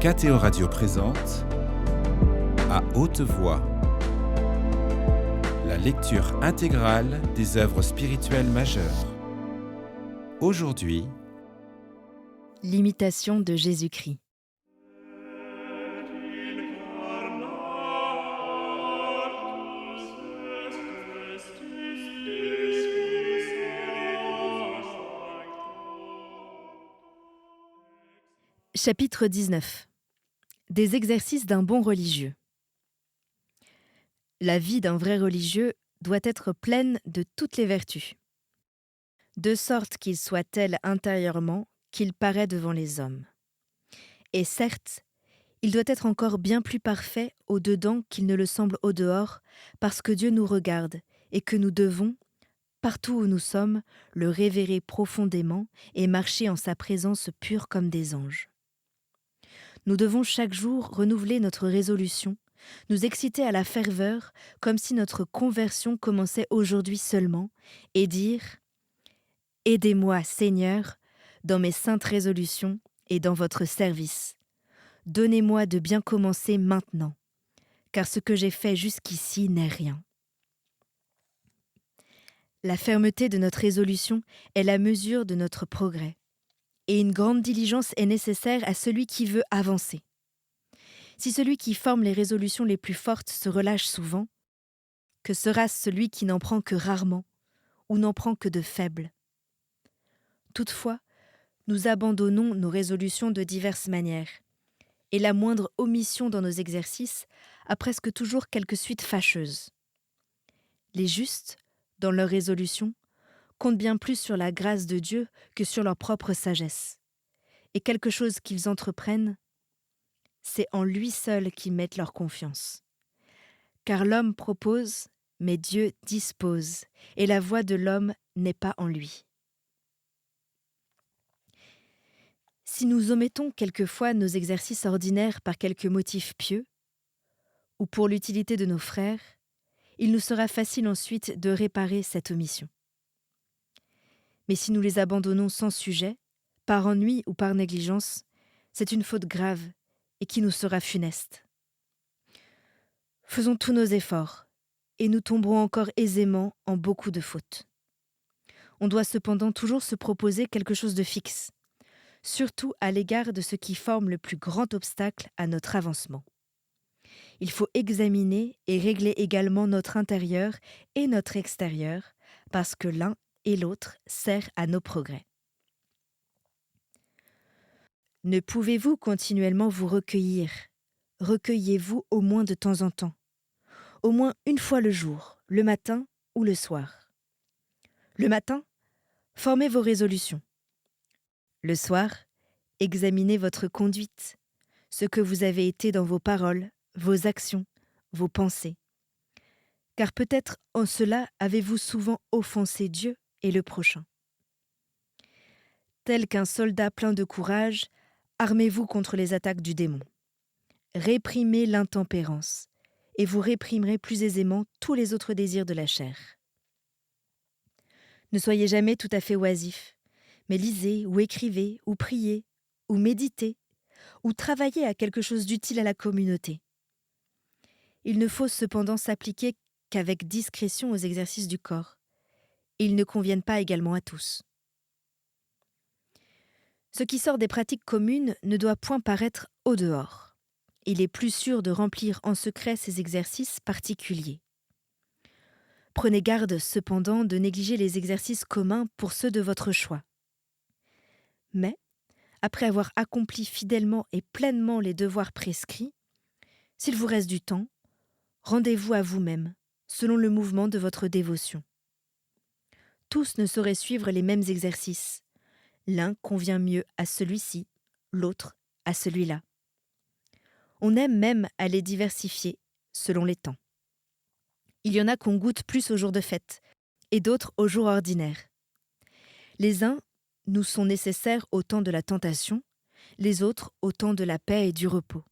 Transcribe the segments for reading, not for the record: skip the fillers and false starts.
KTO Radio présente À haute voix, la lecture intégrale des œuvres spirituelles majeures. Aujourd'hui, L'imitation de Jésus-Christ. Chapitre 19. Des exercices d'un bon religieux. La vie d'un vrai religieux doit être pleine de toutes les vertus, de sorte qu'il soit tel intérieurement qu'il paraît devant les hommes. Et certes, il doit être encore bien plus parfait au-dedans qu'il ne le semble au-dehors, parce que Dieu nous regarde et que nous devons, partout où nous sommes, le révérer profondément et marcher en sa présence pure comme des anges. Nous devons chaque jour renouveler notre résolution, nous exciter à la ferveur comme si notre conversion commençait aujourd'hui seulement, et dire « Aidez-moi, Seigneur, dans mes saintes résolutions et dans votre service. Donnez-moi de bien commencer maintenant, car ce que j'ai fait jusqu'ici n'est rien. » La fermeté de notre résolution est la mesure de notre progrès, et une grande diligence est nécessaire à celui qui veut avancer. Si celui qui forme les résolutions les plus fortes se relâche souvent, que sera celui qui n'en prend que rarement ou n'en prend que de faibles? Toutefois, nous abandonnons nos résolutions de diverses manières, et la moindre omission dans nos exercices a presque toujours quelque suite fâcheuse. Les justes, dans leurs résolutions, comptent bien plus sur la grâce de Dieu que sur leur propre sagesse. Et quelque chose qu'ils entreprennent, c'est en lui seul qu'ils mettent leur confiance. Car l'homme propose, mais Dieu dispose, et la voie de l'homme n'est pas en lui. Si nous omettons quelquefois nos exercices ordinaires par quelque motif pieux, ou pour l'utilité de nos frères, il nous sera facile ensuite de réparer cette omission. Mais si nous les abandonnons sans sujet, par ennui ou par négligence, c'est une faute grave et qui nous sera funeste. Faisons tous nos efforts, et nous tomberons encore aisément en beaucoup de fautes. On doit cependant toujours se proposer quelque chose de fixe, surtout à l'égard de ce qui forme le plus grand obstacle à notre avancement. Il faut examiner et régler également notre intérieur et notre extérieur, parce que l'un et l'autre sert à nos progrès. Ne pouvez-vous continuellement vous recueillir? Recueillez-vous au moins de temps en temps, au moins une fois le jour, le matin ou le soir. Le matin, formez vos résolutions. Le soir, examinez votre conduite, ce que vous avez été dans vos paroles, vos actions, vos pensées. Car peut-être en cela avez-vous souvent offensé Dieu et le prochain. Tel qu'un soldat plein de courage, armez-vous contre les attaques du démon. Réprimez l'intempérance, et vous réprimerez plus aisément tous les autres désirs de la chair. Ne soyez jamais tout à fait oisifs, mais lisez ou écrivez ou priez ou méditez ou travaillez à quelque chose d'utile à la communauté. Il ne faut cependant s'appliquer qu'avec discrétion aux exercices du corps. Ils ne conviennent pas également à tous. Ce qui sort des pratiques communes ne doit point paraître au dehors. Il est plus sûr de remplir en secret ces exercices particuliers. Prenez garde cependant de négliger les exercices communs pour ceux de votre choix. Mais, après avoir accompli fidèlement et pleinement les devoirs prescrits, s'il vous reste du temps, rendez-vous à vous-même, selon le mouvement de votre dévotion. Tous ne sauraient suivre les mêmes exercices. L'un convient mieux à celui-ci, l'autre à celui-là. On aime même à les diversifier selon les temps. Il y en a qu'on goûte plus aux jours de fête et d'autres aux jours ordinaires. Les uns nous sont nécessaires au temps de la tentation, les autres au temps de la paix et du repos.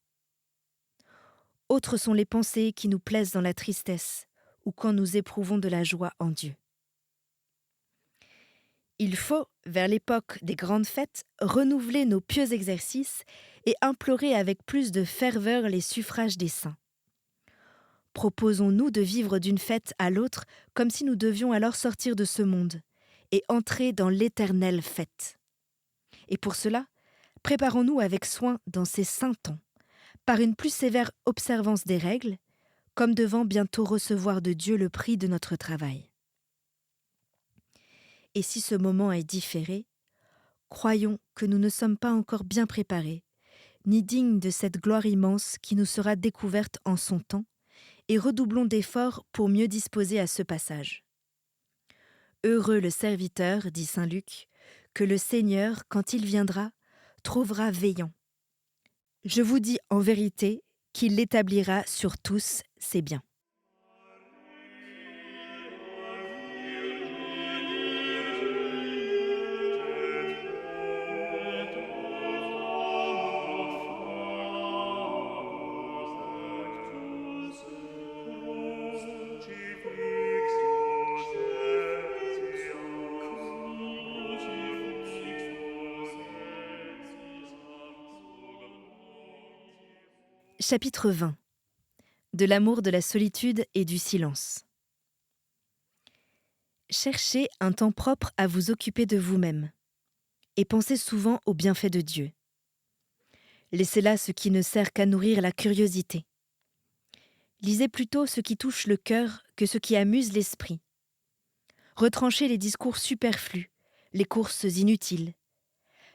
Autres sont les pensées qui nous plaisent dans la tristesse ou quand nous éprouvons de la joie en Dieu. Il faut, vers l'époque des grandes fêtes, renouveler nos pieux exercices et implorer avec plus de ferveur les suffrages des saints. Proposons-nous de vivre d'une fête à l'autre comme si nous devions alors sortir de ce monde et entrer dans l'éternelle fête. Et pour cela, préparons-nous avec soin dans ces saints temps, par une plus sévère observance des règles, comme devant bientôt recevoir de Dieu le prix de notre travail. Et si ce moment est différé, croyons que nous ne sommes pas encore bien préparés, ni dignes de cette gloire immense qui nous sera découverte en son temps, et redoublons d'efforts pour mieux disposer à ce passage. Heureux le serviteur, dit saint Luc, que le Seigneur, quand il viendra, trouvera veillant. Je vous dis en vérité qu'il l'établira sur tous ses biens. Chapitre 20. De l'amour de la solitude et du silence. Cherchez un temps propre à vous occuper de vous-même et pensez souvent aux bienfaits de Dieu. Laissez là ce qui ne sert qu'à nourrir la curiosité. Lisez plutôt ce qui touche le cœur que ce qui amuse l'esprit. Retranchez les discours superflus, les courses inutiles.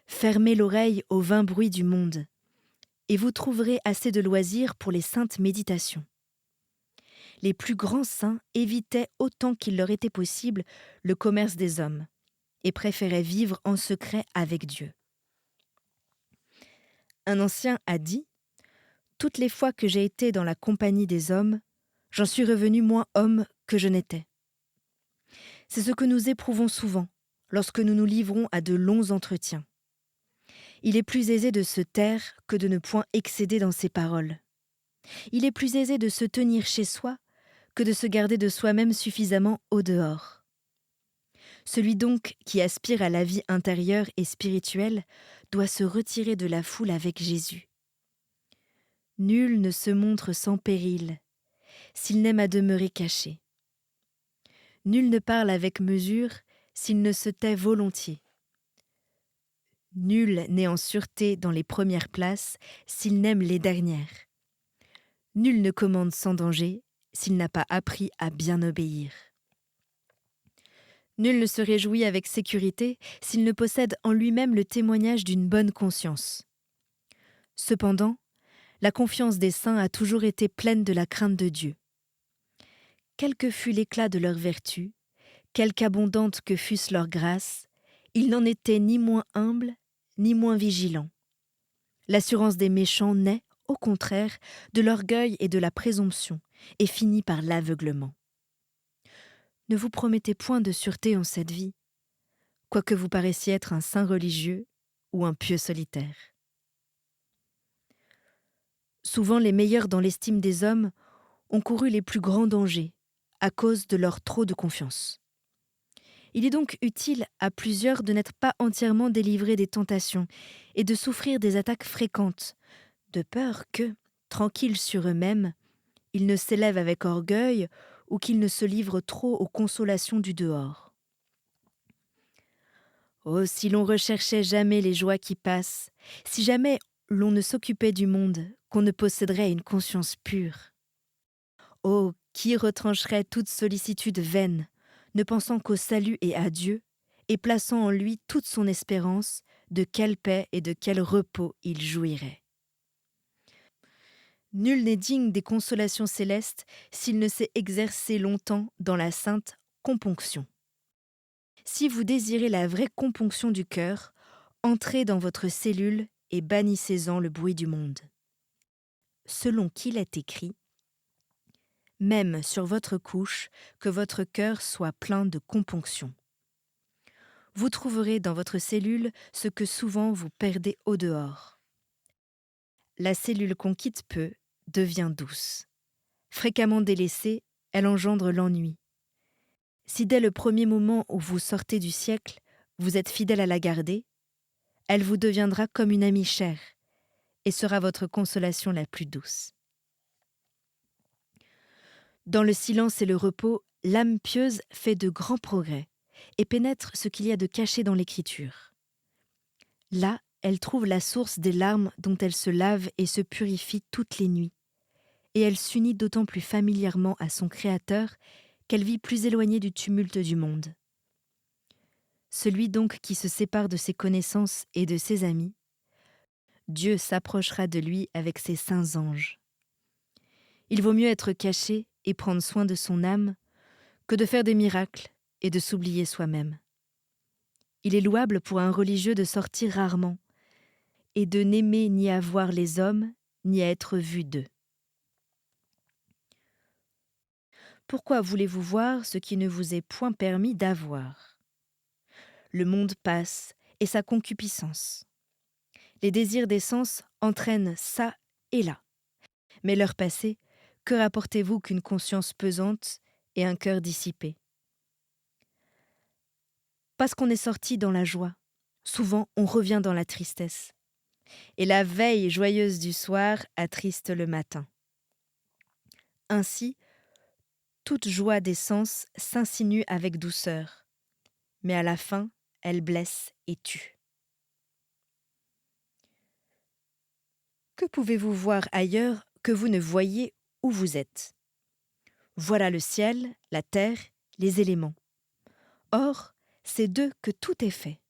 Fermez l'oreille aux vains bruits du monde, et vous trouverez assez de loisirs pour les saintes méditations. Les plus grands saints évitaient autant qu'il leur était possible le commerce des hommes, et préféraient vivre en secret avec Dieu. Un ancien a dit « Toutes les fois que j'ai été dans la compagnie des hommes, j'en suis revenu moins homme que je n'étais. » C'est ce que nous éprouvons souvent lorsque nous nous livrons à de longs entretiens. Il est plus aisé de se taire que de ne point excéder dans ses paroles. Il est plus aisé de se tenir chez soi que de se garder de soi-même suffisamment au dehors. Celui donc qui aspire à la vie intérieure et spirituelle doit se retirer de la foule avec Jésus. Nul ne se montre sans péril, s'il n'aime à demeurer caché. Nul ne parle avec mesure, s'il ne se tait volontiers. Nul n'est en sûreté dans les premières places, s'il n'aime les dernières. Nul ne commande sans danger, s'il n'a pas appris à bien obéir. Nul ne se réjouit avec sécurité, s'il ne possède en lui-même le témoignage d'une bonne conscience. Cependant, la confiance des saints a toujours été pleine de la crainte de Dieu. Quel que fût l'éclat de leur vertu, quelque abondante que fussent leurs grâces, ils n'en étaient ni moins humbles, ni moins vigilants. L'assurance des méchants naît, au contraire, de l'orgueil et de la présomption, et finit par l'aveuglement. Ne vous promettez point de sûreté en cette vie, quoique vous paraissiez être un saint religieux ou un pieux solitaire. Souvent les meilleurs dans l'estime des hommes ont couru les plus grands dangers à cause de leur trop de confiance. Il est donc utile à plusieurs de n'être pas entièrement délivrés des tentations et de souffrir des attaques fréquentes, de peur que, tranquilles sur eux-mêmes, ils ne s'élèvent avec orgueil ou qu'ils ne se livrent trop aux consolations du dehors. Oh, si l'on recherchait jamais les joies qui passent, si jamais l'on ne s'occupait du monde, qu'on ne posséderait une conscience pure. Oh, qui retrancherait toute sollicitude vaine, ne pensant qu'au salut et à Dieu, et plaçant en lui toute son espérance, de quelle paix et de quel repos il jouirait. Nul n'est digne des consolations célestes s'il ne s'est exercé longtemps dans la sainte componction. Si vous désirez la vraie componction du cœur, entrez dans votre cellule et bannissez-en le bruit du monde. Selon qu'il est écrit, « Même sur votre couche, que votre cœur soit plein de componction. » Vous trouverez dans votre cellule ce que souvent vous perdez au dehors. La cellule qu'on quitte peu devient douce. Fréquemment délaissée, elle engendre l'ennui. Si dès le premier moment où vous sortez du siècle, vous êtes fidèle à la garder, elle vous deviendra comme une amie chère, et sera votre consolation la plus douce. Dans le silence et le repos, l'âme pieuse fait de grands progrès et pénètre ce qu'il y a de caché dans l'Écriture. Là, elle trouve la source des larmes dont elle se lave et se purifie toutes les nuits, et elle s'unit d'autant plus familièrement à son Créateur qu'elle vit plus éloignée du tumulte du monde. Celui donc qui se sépare de ses connaissances et de ses amis, Dieu s'approchera de lui avec ses saints anges. Il vaut mieux être caché et prendre soin de son âme que de faire des miracles et de s'oublier soi-même. Il est louable pour un religieux de sortir rarement et de n'aimer ni à voir les hommes, ni à être vu d'eux. Pourquoi voulez-vous voir ce qui ne vous est point permis d'avoir ? Le monde passe et sa concupiscence. Les désirs des sens entraînent ça et là. Mais l'heure passée, que rapportez-vous qu'une conscience pesante et un cœur dissipé ? Parce qu'on est sorti dans la joie, souvent on revient dans la tristesse. Et la veille joyeuse du soir attriste le matin. Ainsi, toute joie des sens s'insinue avec douceur, mais à la fin, elle blesse et tue. Que pouvez-vous voir ailleurs que vous ne voyez où vous êtes ? Voilà le ciel, la terre, les éléments. Or, c'est d'eux que tout est fait.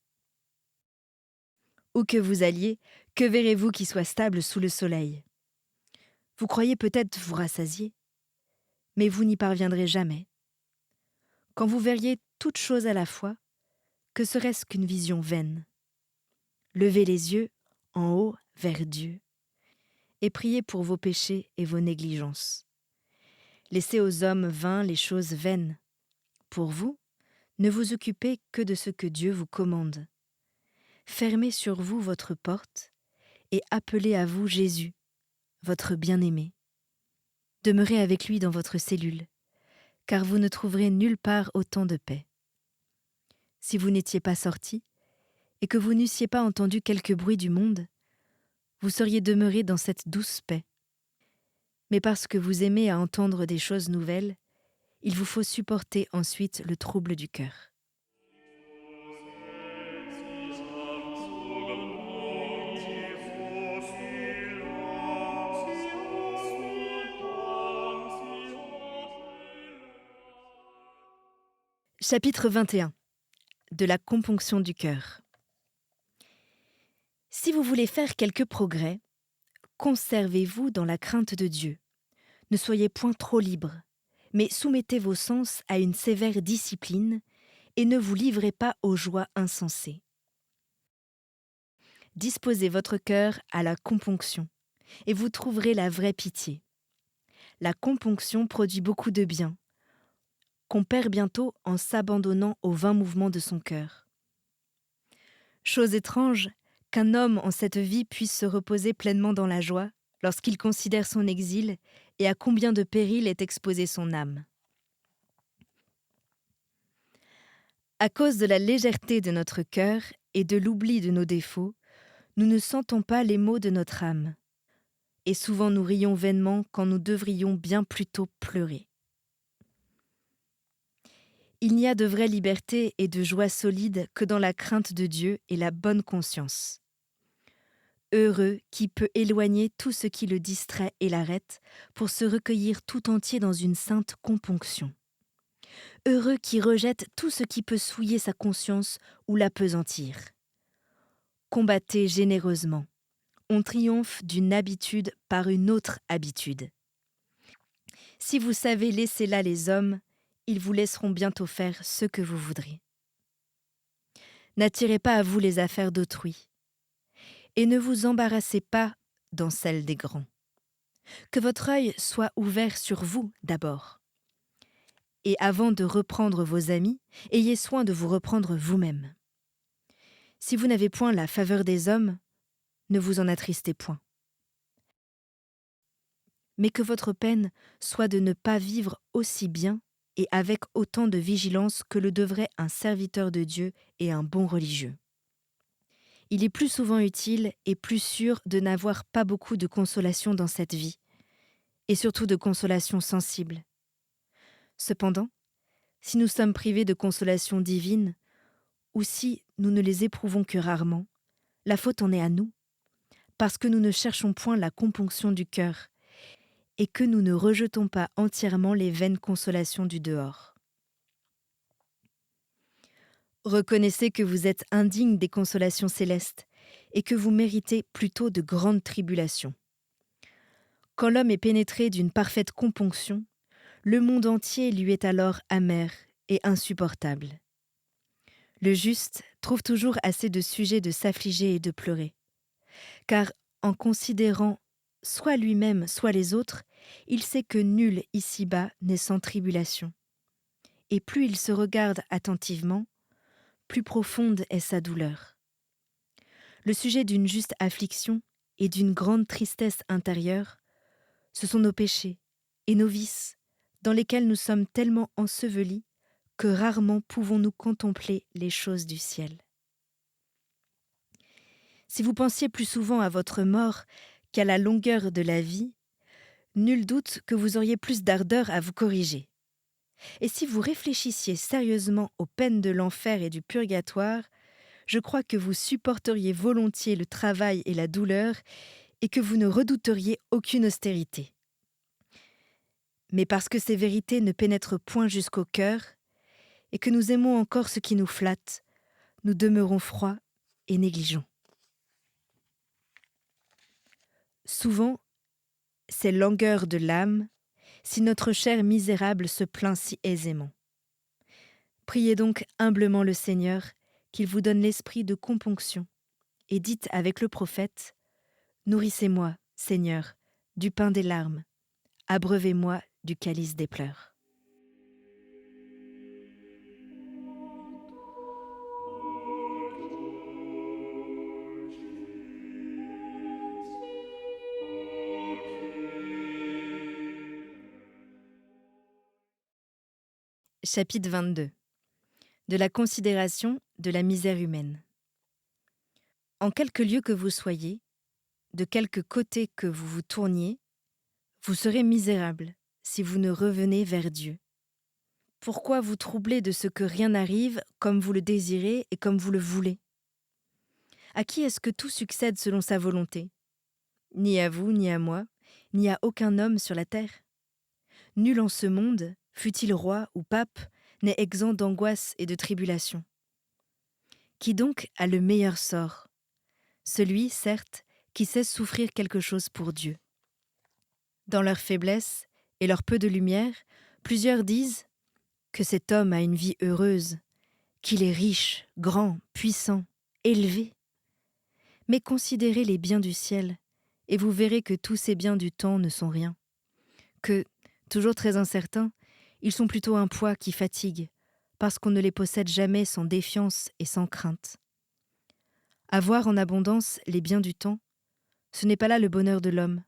Où que vous alliez, que verrez-vous qui soit stable sous le soleil ? Vous croyez peut-être vous rassasier, mais vous n'y parviendrez jamais. Quand vous verriez toute chose à la fois, que serait-ce qu'une vision vaine ? Levez les yeux en haut vers Dieu et priez pour vos péchés et vos négligences. Laissez aux hommes vains les choses vaines. Pour vous, ne vous occupez que de ce que Dieu vous commande. Fermez sur vous votre porte et appelez à vous Jésus, votre bien-aimé. Demeurez avec lui dans votre cellule, car vous ne trouverez nulle part autant de paix. Si vous n'étiez pas sorti, et que vous n'eussiez pas entendu quelque bruit du monde, vous seriez demeuré dans cette douce paix. Mais parce que vous aimez à entendre des choses nouvelles, il vous faut supporter ensuite le trouble du cœur. Chapitre 21. De la componction du cœur. Si vous voulez faire quelques progrès, conservez-vous dans la crainte de Dieu. Ne soyez point trop libre, mais soumettez vos sens à une sévère discipline et ne vous livrez pas aux joies insensées. Disposez votre cœur à la componction, et vous trouverez la vraie pitié. La componction produit beaucoup de bien, qu'on perd bientôt en s'abandonnant aux vains mouvements de son cœur. Chose étrange, qu'un homme en cette vie puisse se reposer pleinement dans la joie lorsqu'il considère son exil et à combien de périls est exposée son âme. À cause de la légèreté de notre cœur et de l'oubli de nos défauts, nous ne sentons pas les maux de notre âme, et souvent nous rions vainement quand nous devrions bien plutôt pleurer. Il n'y a de vraie liberté et de joie solide que dans la crainte de Dieu et la bonne conscience. Heureux qui peut éloigner tout ce qui le distrait et l'arrête pour se recueillir tout entier dans une sainte componction. Heureux qui rejette tout ce qui peut souiller sa conscience ou l'appesantir. Combattez généreusement. On triomphe d'une habitude par une autre habitude. Si vous savez laisser là les hommes, ils vous laisseront bientôt faire ce que vous voudrez. N'attirez pas à vous les affaires d'autrui, et ne vous embarrassez pas dans celles des grands. Que votre œil soit ouvert sur vous d'abord. Et avant de reprendre vos amis, ayez soin de vous reprendre vous-même. Si vous n'avez point la faveur des hommes, ne vous en attristez point. Mais que votre peine soit de ne pas vivre aussi bien et avec autant de vigilance que le devrait un serviteur de Dieu et un bon religieux. il est plus souvent utile et plus sûr de n'avoir pas beaucoup de consolation dans cette vie, et surtout de consolation sensible. Cependant, si nous sommes privés de consolation divine, ou si nous ne les éprouvons que rarement, la faute en est à nous, parce que nous ne cherchons point la componction du cœur, et que nous ne rejetons pas entièrement les vaines consolations du dehors. Reconnaissez que vous êtes indigne des consolations célestes, et que vous méritez plutôt de grandes tribulations. Quand l'homme est pénétré d'une parfaite componction, le monde entier lui est alors amer et insupportable. Le juste trouve toujours assez de sujets de s'affliger et de pleurer, car en considérant soit lui-même, soit les autres, il sait que nul ici-bas n'est sans tribulation. Et plus il se regarde attentivement, plus profonde est sa douleur. Le sujet d'une juste affliction et d'une grande tristesse intérieure, ce sont nos péchés et nos vices, dans lesquels nous sommes tellement ensevelis que rarement pouvons-nous contempler les choses du ciel. Si vous pensiez plus souvent à votre mort qu'à la longueur de la vie, nul doute que vous auriez plus d'ardeur à vous corriger. Et si vous réfléchissiez sérieusement aux peines de l'enfer et du purgatoire, je crois que vous supporteriez volontiers le travail et la douleur et que vous ne redouteriez aucune austérité. Mais parce que ces vérités ne pénètrent point jusqu'au cœur et que nous aimons encore ce qui nous flatte, nous demeurons froids et négligents. Souvent, c'est langueur de l'âme si notre chair misérable se plaint si aisément. Priez donc humblement le Seigneur qu'il vous donne l'esprit de componction et dites avec le prophète « Nourrissez-moi, Seigneur, du pain des larmes, abreuvez-moi du calice des pleurs. » Chapitre 22. De la considération de la misère humaine. En quelque lieu que vous soyez, de quelque côté que vous vous tourniez, vous serez misérable si vous ne revenez vers Dieu. Pourquoi vous troubler de ce que rien n'arrive comme vous le désirez et comme vous le voulez? À qui est-ce que tout succède selon sa volonté? Ni à vous, ni à moi, ni à aucun homme sur la terre. Nul en ce monde, fût-il roi ou pape, n'est exempt d'angoisse et de tribulation. Qui donc a le meilleur sort? Celui, certes, qui sait souffrir quelque chose pour Dieu. Dans leur faiblesse et leur peu de lumière, plusieurs disent que cet homme a une vie heureuse, qu'il est riche, grand, puissant, élevé. Mais considérez les biens du ciel, et vous verrez que tous ces biens du temps ne sont rien. Que, toujours très incertains, ils sont plutôt un poids qui fatigue, parce qu'on ne les possède jamais sans défiance et sans crainte. Avoir en abondance les biens du temps, ce n'est pas là le bonheur de l'homme.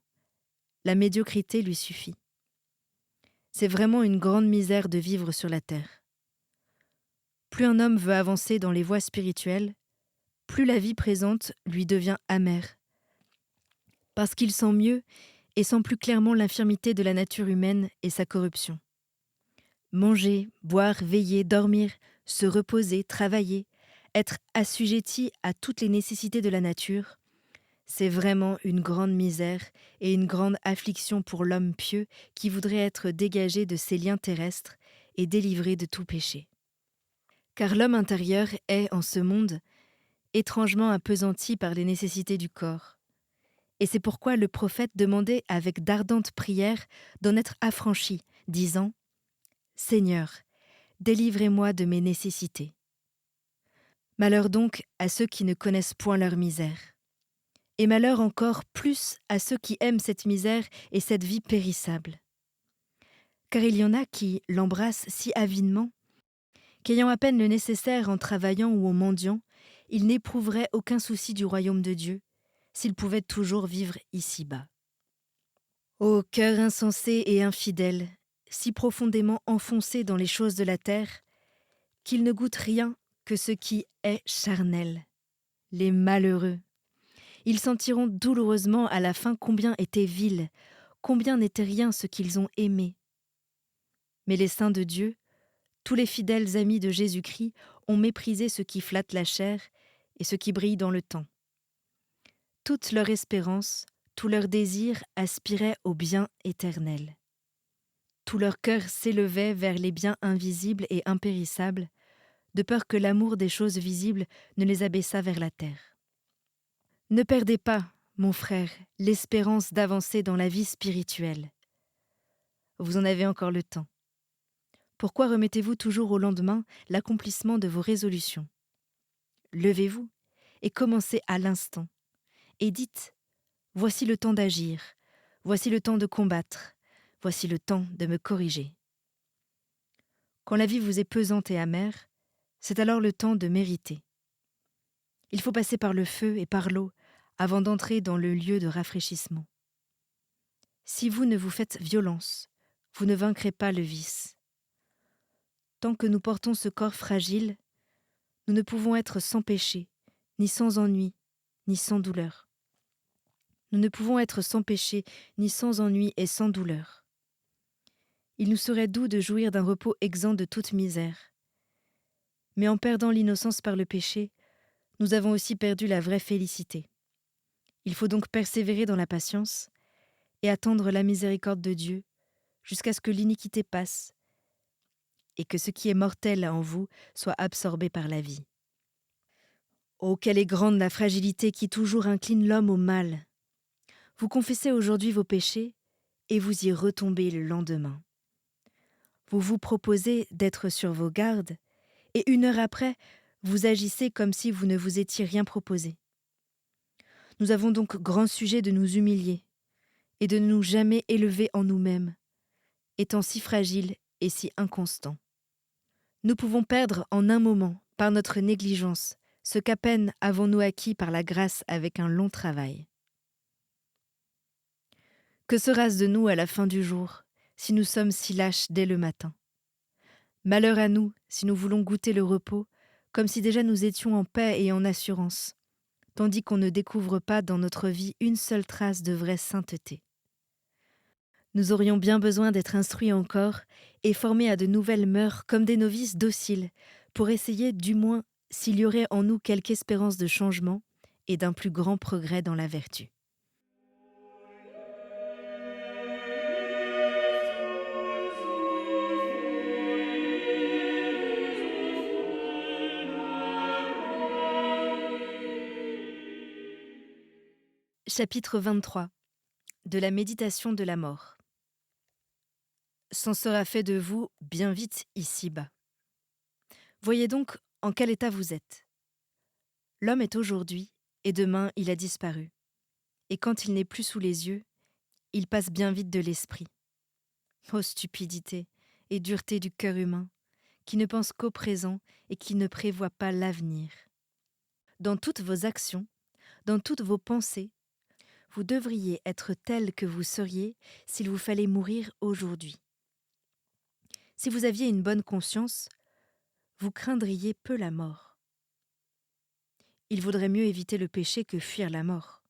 La médiocrité lui suffit. C'est vraiment une grande misère de vivre sur la terre. Plus un homme veut avancer dans les voies spirituelles, plus la vie présente lui devient amère, parce qu'il sent mieux et sent plus clairement l'infirmité de la nature humaine et sa corruption. Manger, boire, veiller, dormir, se reposer, travailler, être assujetti à toutes les nécessités de la nature, c'est vraiment une grande misère et une grande affliction pour l'homme pieux qui voudrait être dégagé de ses liens terrestres et délivré de tout péché. Car l'homme intérieur est, en ce monde, étrangement appesanti par les nécessités du corps. Et c'est pourquoi le prophète demandait avec d'ardentes prières d'en être affranchi, disant « Seigneur, délivrez-moi de mes nécessités. » Malheur donc à ceux qui ne connaissent point leur misère. Et malheur encore plus à ceux qui aiment cette misère et cette vie périssable. Car il y en a qui l'embrassent si avidement qu'ayant à peine le nécessaire en travaillant ou en mendiant, ils n'éprouveraient aucun souci du royaume de Dieu, s'ils pouvaient toujours vivre ici-bas. Ô cœur insensé et infidèle, si profondément enfoncé dans les choses de la terre, qu'il ne goûte rien que ce qui est charnel. les malheureux. Ils sentiront douloureusement à la fin combien était vil, combien n'était rien ce qu'ils ont aimé. Mais les saints de Dieu, tous les fidèles amis de Jésus-Christ, ont méprisé ce qui flatte la chair et ce qui brille dans le temps. Toute leur espérance, tout leur désir aspirait au bien éternel. Tout leur cœur s'élevait vers les biens invisibles et impérissables, de peur que l'amour des choses visibles ne les abaissât vers la terre. Ne perdez pas, mon frère, l'espérance d'avancer dans la vie spirituelle. Vous en avez encore le temps. Pourquoi remettez-vous toujours au lendemain l'accomplissement de vos résolutions ? Levez-vous et commencez à l'instant. Et dites : voici le temps d'agir, voici le temps de combattre, voici le temps de me corriger. Quand la vie vous est pesante et amère, c'est alors le temps de mériter. Il faut passer par le feu et par l'eau avant d'entrer dans le lieu de rafraîchissement. Si vous ne vous faites violence, vous ne vaincrez pas le vice. Tant que nous portons ce corps fragile, nous ne pouvons être sans péché, ni sans ennui, ni sans douleur. Nous ne pouvons être sans péché, ni sans ennui et sans douleur. Il nous serait doux de jouir d'un repos exempt de toute misère. Mais en perdant l'innocence par le péché, nous avons aussi perdu la vraie félicité. Il faut donc persévérer dans la patience et attendre la miséricorde de Dieu jusqu'à ce que l'iniquité passe et que ce qui est mortel en vous soit absorbé par la vie. Oh, quelle est grande la fragilité qui toujours incline l'homme au mal. Vous confessez aujourd'hui vos péchés et vous y retombez le lendemain. Vous vous proposez d'être sur vos gardes et 1 heure après, vous agissez comme si vous ne vous étiez rien proposé. Nous avons donc grand sujet de nous humilier et de ne nous jamais élever en nous-mêmes, étant si fragiles et si inconstants. Nous pouvons perdre en un moment, par notre négligence, ce qu'à peine avons-nous acquis par la grâce avec un long travail. Que sera-ce de nous à la fin du jour, si nous sommes si lâches dès le matin ? Malheur à nous, si nous voulons goûter le repos, comme si déjà nous étions en paix et en assurance, tandis qu'on ne découvre pas dans notre vie une seule trace de vraie sainteté. Nous aurions bien besoin d'être instruits encore et formés à de nouvelles mœurs comme des novices dociles, pour essayer du moins s'il y aurait en nous quelque espérance de changement et d'un plus grand progrès dans la vertu. Chapitre 23. De la méditation de la mort. C'en sera fait de vous bien vite ici-bas. Voyez donc en quel état vous êtes. L'homme est aujourd'hui, et demain il a disparu. Et quand il n'est plus sous les yeux, il passe bien vite de l'esprit. Ô stupidité et dureté du cœur humain, qui ne pense qu'au présent et qui ne prévoit pas l'avenir. Dans toutes vos actions, dans toutes vos pensées, vous devriez être tel que vous seriez s'il vous fallait mourir aujourd'hui. Si vous aviez une bonne conscience, vous craindriez peu la mort. Il vaudrait mieux éviter le péché que fuir la mort.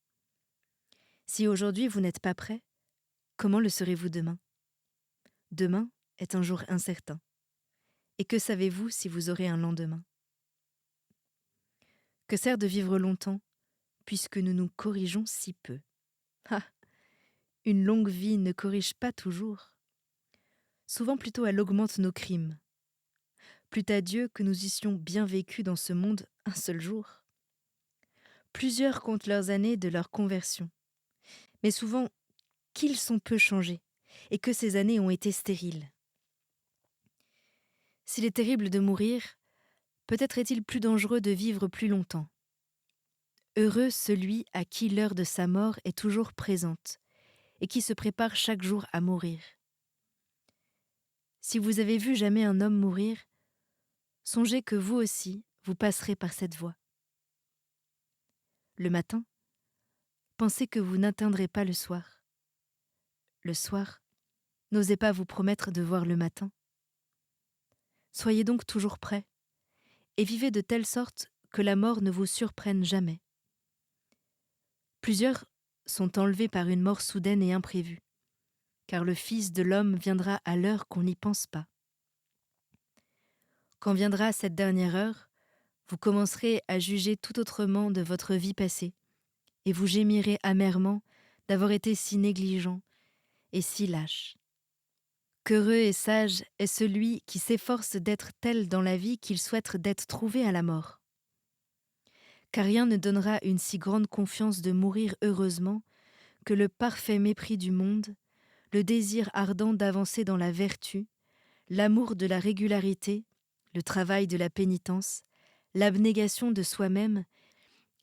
Si aujourd'hui vous n'êtes pas prêt, comment le serez-vous demain ? Demain est un jour incertain. Et que savez-vous si vous aurez un lendemain ? Que sert de vivre longtemps, puisque nous nous corrigeons si peu ? Ah ! Une longue vie ne corrige pas toujours. Souvent plutôt elle augmente nos crimes. Plût à Dieu que nous eussions bien vécu dans ce monde un seul jour. Plusieurs comptent leurs années de leur conversion. Mais souvent, qu'ils sont peu changés, et que ces années ont été stériles. S'il est terrible de mourir, peut-être est-il plus dangereux de vivre plus longtemps. Heureux celui à qui l'heure de sa mort est toujours présente, et qui se prépare chaque jour à mourir. Si vous avez vu jamais un homme mourir, songez que vous aussi, vous passerez par cette voie. Le matin, pensez que vous n'atteindrez pas le soir. Le soir, n'osez pas vous promettre de voir le matin. Soyez donc toujours prêts, et vivez de telle sorte que la mort ne vous surprenne jamais. Plusieurs sont enlevés par une mort soudaine et imprévue, car le Fils de l'homme viendra à l'heure qu'on n'y pense pas. Quand viendra cette dernière heure, vous commencerez à juger tout autrement de votre vie passée, et vous gémirez amèrement d'avoir été si négligent et si lâche. Qu'heureux et sage est celui qui s'efforce d'être tel dans la vie qu'il souhaite d'être trouvé à la mort. Car rien ne donnera une si grande confiance de mourir heureusement que le parfait mépris du monde, le désir ardent d'avancer dans la vertu, l'amour de la régularité, le travail de la pénitence, l'abnégation de soi-même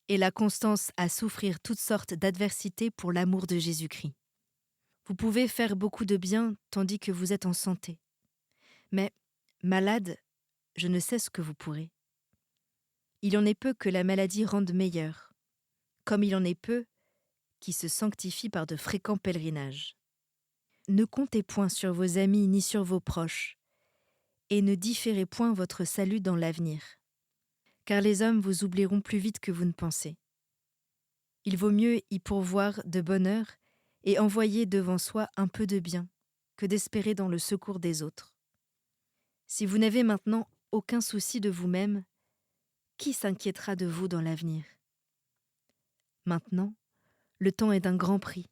et la constance à souffrir toutes sortes d'adversités pour l'amour de Jésus-Christ. Vous pouvez faire beaucoup de bien tandis que vous êtes en santé. Mais, malade, je ne sais ce que vous pourrez. Il en est peu que la maladie rende meilleure, comme il en est peu qui se sanctifient par de fréquents pèlerinages. Ne comptez point sur vos amis ni sur vos proches, et ne différez point votre salut dans l'avenir, car les hommes vous oublieront plus vite que vous ne pensez. Il vaut mieux y pourvoir de bonne heure et envoyer devant soi un peu de bien, que d'espérer dans le secours des autres. Si vous n'avez maintenant aucun souci de vous-même, qui s'inquiétera de vous dans l'avenir ? Maintenant, le temps est d'un grand prix.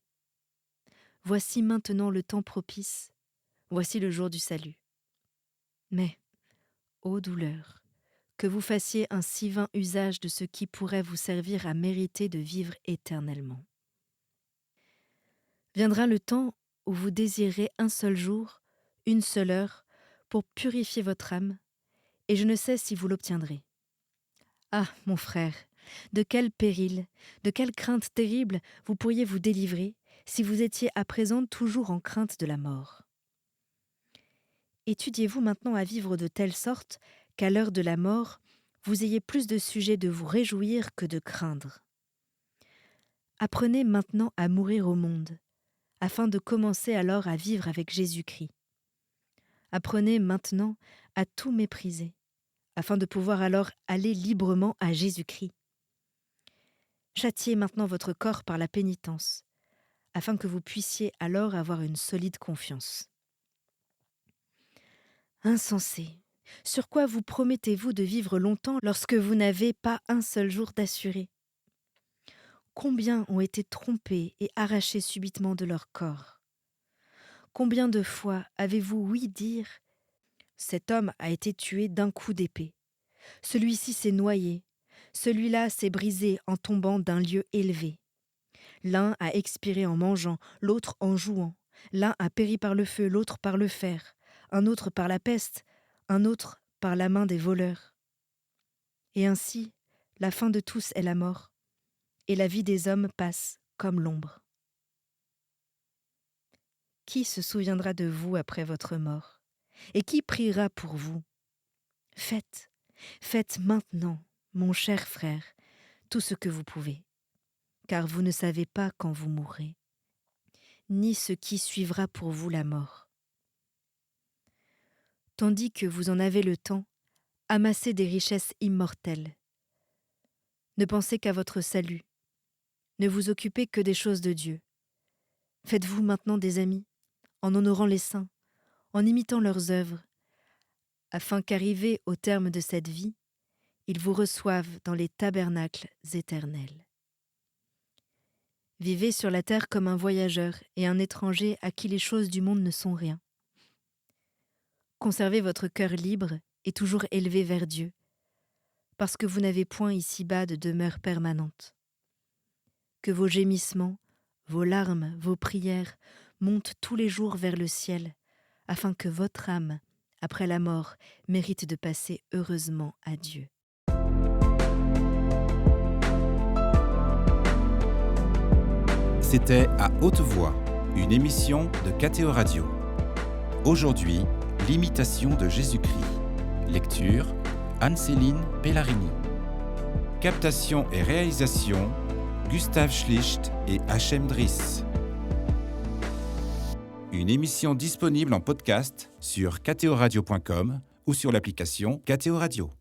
Voici maintenant le temps propice, voici le jour du salut. Mais, ô douleur, que vous fassiez un si vain usage de ce qui pourrait vous servir à mériter de vivre éternellement. Viendra le temps où vous désirerez un seul jour, une seule heure, pour purifier votre âme, et je ne sais si vous l'obtiendrez. Ah, mon frère, de quel péril, de quelle crainte terrible vous pourriez vous délivrer si vous étiez à présent toujours en crainte de la mort. Étudiez-vous maintenant à vivre de telle sorte qu'à l'heure de la mort, vous ayez plus de sujet de vous réjouir que de craindre. Apprenez maintenant à mourir au monde, afin de commencer alors à vivre avec Jésus-Christ. Apprenez maintenant à tout mépriser, afin de pouvoir alors aller librement à Jésus-Christ. Châtiez maintenant votre corps par la pénitence, afin que vous puissiez alors avoir une solide confiance. Insensé, sur quoi vous promettez-vous de vivre longtemps lorsque vous n'avez pas un seul jour d'assuré ? Combien ont été trompés et arrachés subitement de leur corps ? Combien de fois avez-vous ouï dire « Cet homme a été tué d'un coup d'épée. Celui-ci s'est noyé. Celui-là s'est brisé en tombant d'un lieu élevé. L'un a expiré en mangeant, l'autre en jouant. L'un a péri par le feu, l'autre par le fer. Un autre par la peste, un autre par la main des voleurs. Et ainsi, la fin de tous est la mort. Et la vie des hommes passe comme l'ombre. Qui se souviendra de vous après votre mort ? Et qui priera pour vous ? Faites maintenant, mon cher frère, tout ce que vous pouvez, car vous ne savez pas quand vous mourrez, ni ce qui suivra pour vous la mort. Tandis que vous en avez le temps, amassez des richesses immortelles. Ne pensez qu'à votre salut. Ne vous occupez que des choses de Dieu. Faites-vous maintenant des amis, en honorant les saints, en imitant leurs œuvres, afin qu'arrivés au terme de cette vie, ils vous reçoivent dans les tabernacles éternels. Vivez sur la terre comme un voyageur et un étranger à qui les choses du monde ne sont rien. Conservez votre cœur libre et toujours élevé vers Dieu, parce que vous n'avez point ici-bas de demeure permanente. Que vos gémissements, vos larmes, vos prières montent tous les jours vers le ciel, afin que votre âme, après la mort, mérite de passer heureusement à Dieu. C'était À haute voix, une émission de KTO Radio. Aujourd'hui, l'imitation de Jésus-Christ. Lecture, Anne-Céline Pellarini. Captation et réalisation, Gustave Schlicht et Hachem Driss. Une émission disponible en podcast sur ktoradio.com ou sur l'application KTO Radio.